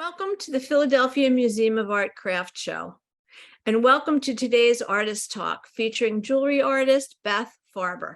Welcome to the Philadelphia Museum of Art Craft Show, and welcome to today's Artist Talk featuring jewelry artist Beth Farber.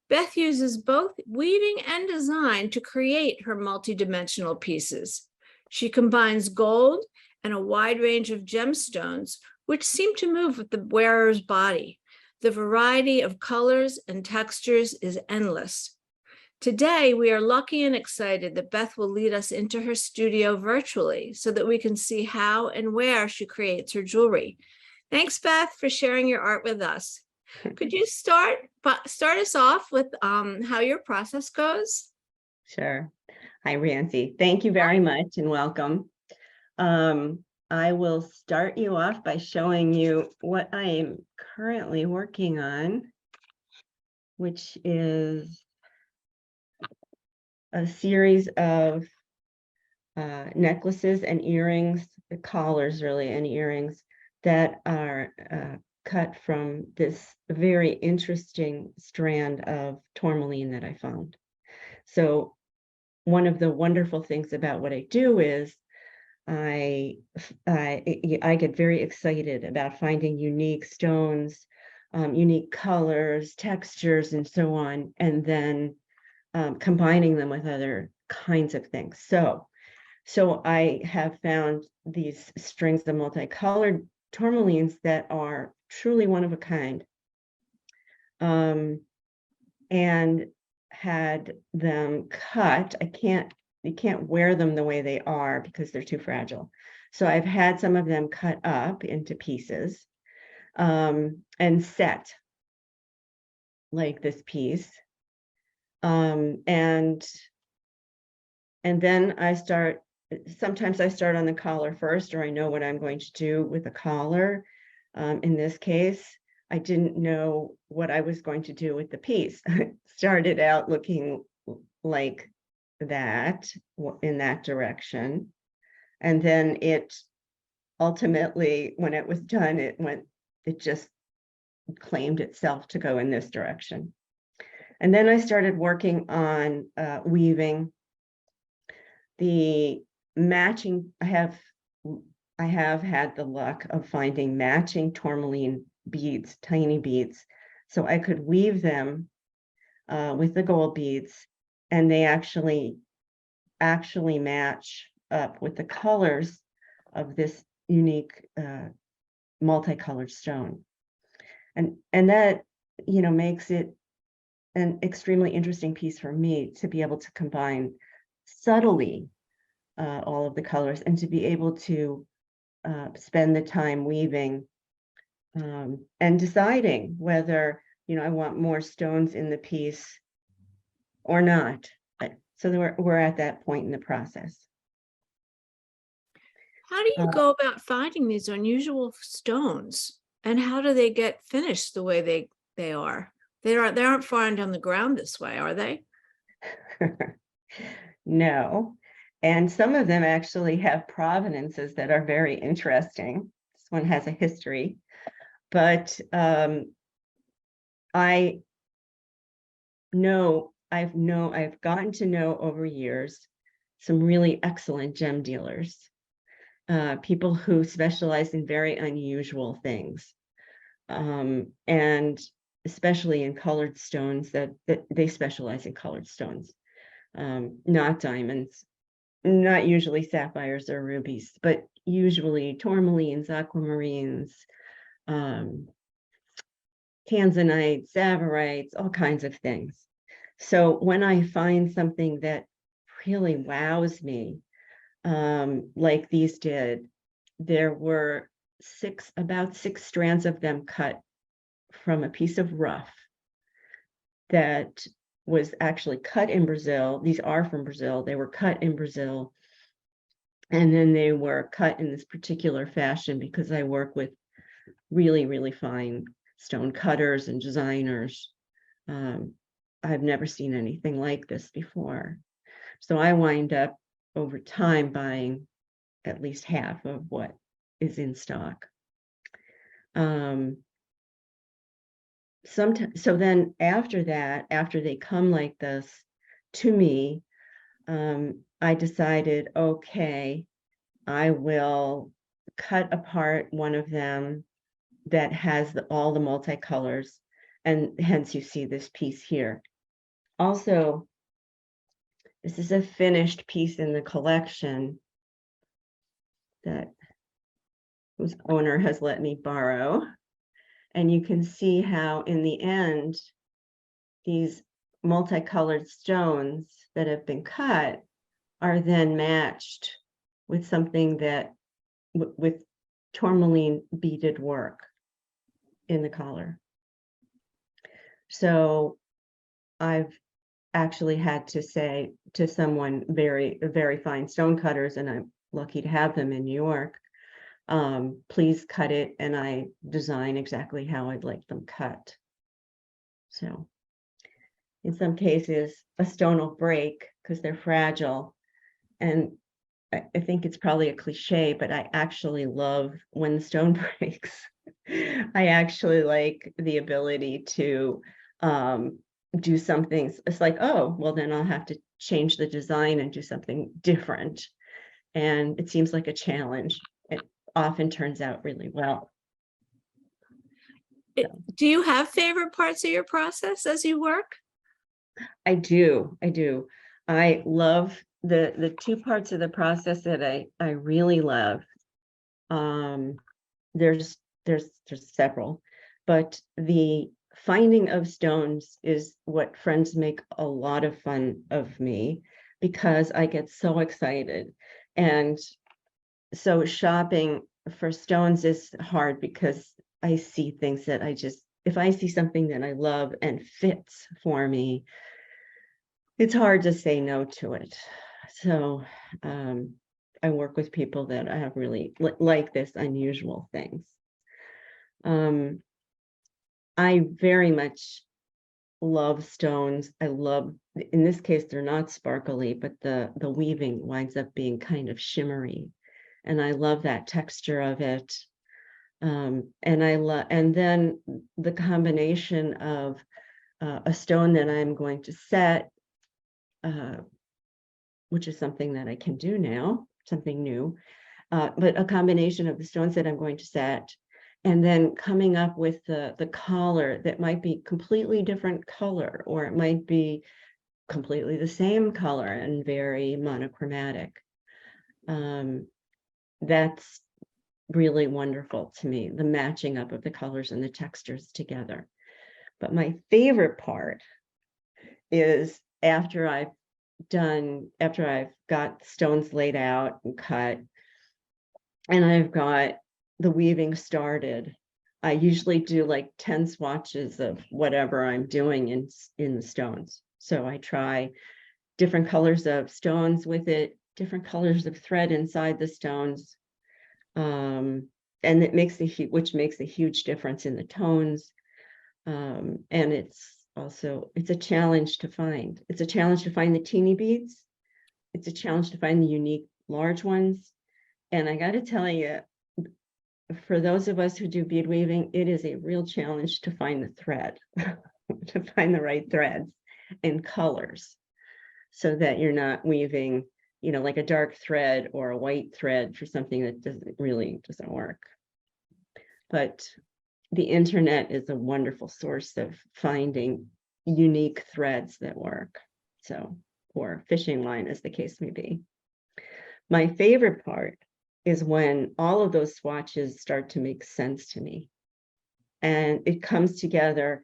Beth uses both weaving and design to create her multidimensional pieces. She combines gold and a wide range of gemstones, which seem to move with the wearer's body. The variety of colors and textures is endless. Today, we are lucky and excited that Beth will lead us into her studio virtually so that we can see how and where she creates her jewelry. Thanks, Beth, for sharing your art with us. Could you start us off with how your process goes? Sure. Hi, Rancy. Thank you very much and welcome. I will start you off by showing you what I am currently working on, which is a series of necklaces and earrings, collars really, and earrings that are cut from this very interesting strand of tourmaline that I found. So one of the wonderful things about what I do is I get very excited about finding unique stones, unique colors, textures, and so on, and then combining them with other kinds of things. So I have found these strings of multicolored tourmalines that are truly one of a kind, and had them cut. You can't wear them the way they are because they're too fragile. So I've had some of them cut up into pieces, and set like this piece. And then sometimes I start on the collar first, or I know what I'm going to do with the collar. In this case, I didn't know what I was going to do with the piece. It started out looking like that, in that direction. And then it ultimately, when it was done, it just claimed itself to go in this direction. And then I started working on weaving the matching. I have had the luck of finding matching tourmaline beads, tiny beads, so I could weave them with the gold beads, and they actually match up with the colors of this unique multicolored stone, and that makes it an extremely interesting piece for me to be able to combine subtly all of the colors, and to be able to spend the time weaving and deciding whether I want more stones in the piece or not. So we're at that point in the process. How do you go about finding these unusual stones, and how do they get finished the way they are? They aren't found on the ground this way, are they? No. And some of them actually have provenances that are very interesting. This one has a history, but I've gotten to know over years some really excellent gem dealers, people who specialize in very unusual things, and especially in colored stones. That they specialize in colored stones, not diamonds, not usually sapphires or rubies, but usually tourmalines, aquamarines, tanzanites, savorites, all kinds of things. So when I find something that really wows me, like these did, there were about six strands of them cut from a piece of rough that was actually cut in Brazil. These are from Brazil. They were cut in Brazil, and then they were cut in this particular fashion because I work with really, really fine stone cutters and designers. I've never seen anything like this before. So I wind up over time buying at least half of what is in stock. So then after that, after they come like this to me, I decided, okay, I will cut apart one of them that has all the multicolors, and hence you see this piece here. Also, this is a finished piece in the collection that whose owner has let me borrow. And you can see how in the end, these multicolored stones that have been cut are then matched with something that with tourmaline beaded work in the collar. So I've actually had to say to someone very fine stone cutters, and I'm lucky to have them in New York, please cut it, and I design exactly how I'd like them cut. So in some cases, a stone will break because they're fragile. And I think it's probably a cliche, but I actually love when the stone breaks. I actually like the ability to do something. It's like, oh, well, then I'll have to change the design and do something different. And it seems like a challenge. It often turns out really well. Do you have favorite parts of your process as you work? I do. I love the two parts of the process that I really love. There's several, but the finding of stones is what friends make a lot of fun of me, because I get so excited. And so shopping for stones is hard because I see things that if I see something that I love and fits for me, it's hard to say no to it. So I work with people that I have really like this unusual things. I very much love stones. I love, in this case, they're not sparkly, but the weaving winds up being kind of shimmery. And I love that texture of it. And then the combination of a stone that I'm going to set, which is something that I can do now, something new, but a combination of the stones that I'm going to set, and then coming up with the collar that might be completely different color, or it might be completely the same color and very monochromatic. That's really wonderful to me, the matching up of the colors and the textures together. But my favorite part is after I've got stones laid out and cut, and I've got the weaving started, I usually do like 10 swatches of whatever I'm doing in the stones. So I try different colors of stones with it, different colors of thread inside the stones. And it makes which makes a huge difference in the tones. And it's a challenge to find. It's a challenge to find the teeny beads. It's a challenge to find the unique large ones. And I got to tell you, for those of us who do bead weaving, it is a real challenge to find the thread, to find the right threads and colors, so that you're not weaving, like a dark thread or a white thread for something that doesn't work. But the internet is a wonderful source of finding unique threads that work. So, or fishing line, as the case may be. My favorite part is when all of those swatches start to make sense to me. And it comes together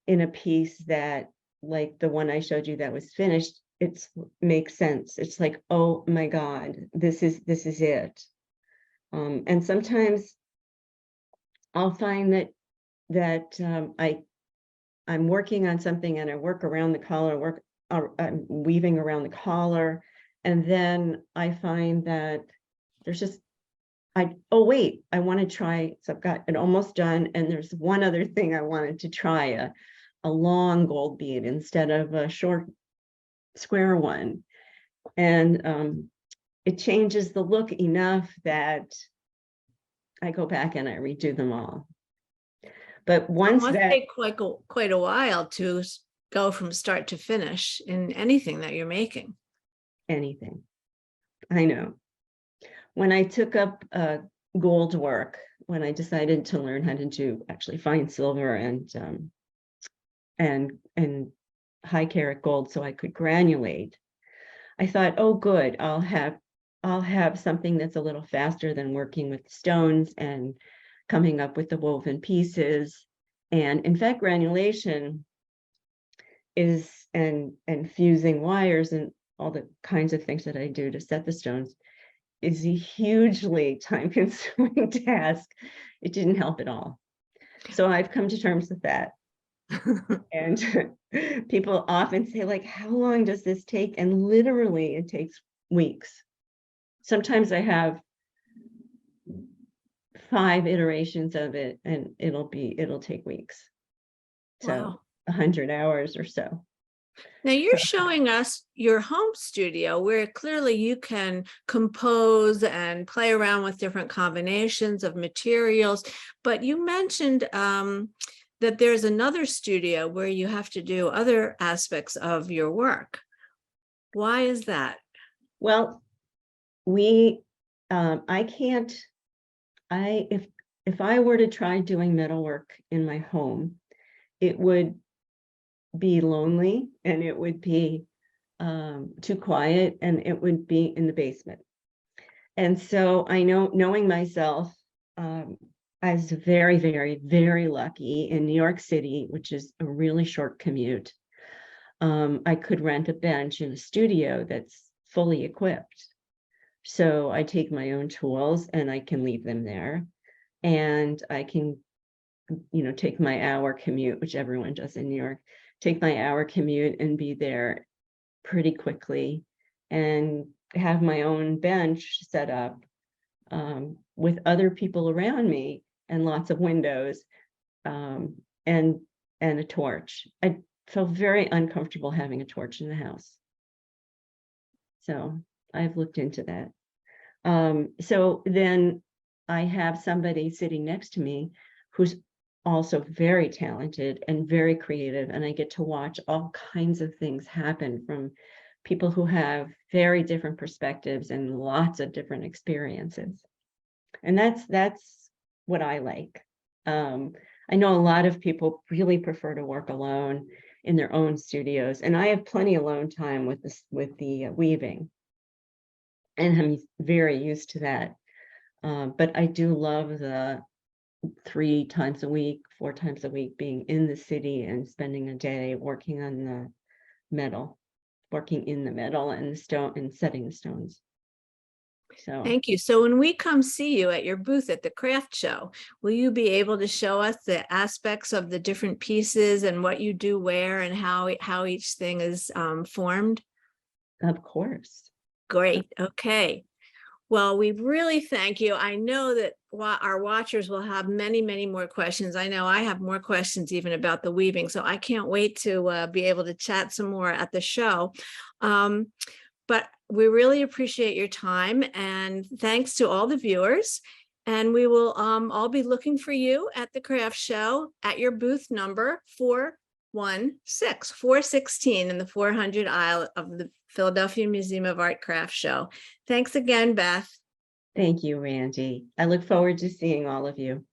in a piece that, like the one I showed you that was finished, it makes sense. It's like, oh my God, this is it. And sometimes I'll find that I'm working on something and I work around the collar, I'm weaving around the collar, and then I find that there's just oh wait, I want to try. So I've got it almost done, and there's one other thing I wanted to try, a long gold bead instead of a short square one, and it changes the look enough that I go back and I redo them all. But once It must that take quite a while to go from start to finish in anything that you're making. anything, I know. when I took up gold work, when I decided to learn how to do actually fine silver and high carat gold so I could granulate, I thought, oh, good, I'll have something that's a little faster than working with stones and coming up with the woven pieces. And in fact, granulation is and fusing wires and all the kinds of things that I do to set the stones is a hugely time-consuming task. It didn't help at all. So I've come to terms with that. And people often say, like, how long does this take? And literally it takes weeks. Sometimes I have 5 iterations of it and it'll take weeks. So Wow. 100 hours or so. Now you're showing us your home studio where clearly you can compose and play around with different combinations of materials. But you mentioned that there's another studio where you have to do other aspects of your work. Why is that? Well, I can't, if I were to try doing metalwork in my home, it would be lonely and it would be too quiet and it would be in the basement. And so I know, knowing myself, I was very, very, very lucky in New York City, which is a really short commute. I could rent a bench in a studio that's fully equipped. So I take my own tools and I can leave them there. And I can, take my hour commute, which everyone does in New York, take my hour commute and be there pretty quickly and have my own bench set up with other people around me and lots of windows and a torch. I felt very uncomfortable having a torch in the house. So I've looked into that. So then I have somebody sitting next to me who's also very talented and very creative, and I get to watch all kinds of things happen from people who have very different perspectives and lots of different experiences. And that's what I like. I know a lot of people really prefer to work alone in their own studios, and I have plenty of alone time with the weaving, and I'm very used to that. But I do love the 3 times a week, 4 times a week being in the city and spending a day working on the metal, working in the metal and the stone and setting the stones. So Thank you. So when we come see you at your booth at the craft show, will you be able to show us the aspects of the different pieces and what you do where and how each thing is formed? of course. Great. Okay. Well, we really thank you. I know that our watchers will have many, many more questions. I know I have more questions even about the weaving, so I can't wait to be able to chat some more at the show. But we really appreciate your time, and thanks to all the viewers. And we will all be looking for you at the craft show at your booth number 416 in the 400 aisle of the Philadelphia Museum of Art Craft Show. Thanks again, Beth. Thank you, Randy. I look forward to seeing all of you.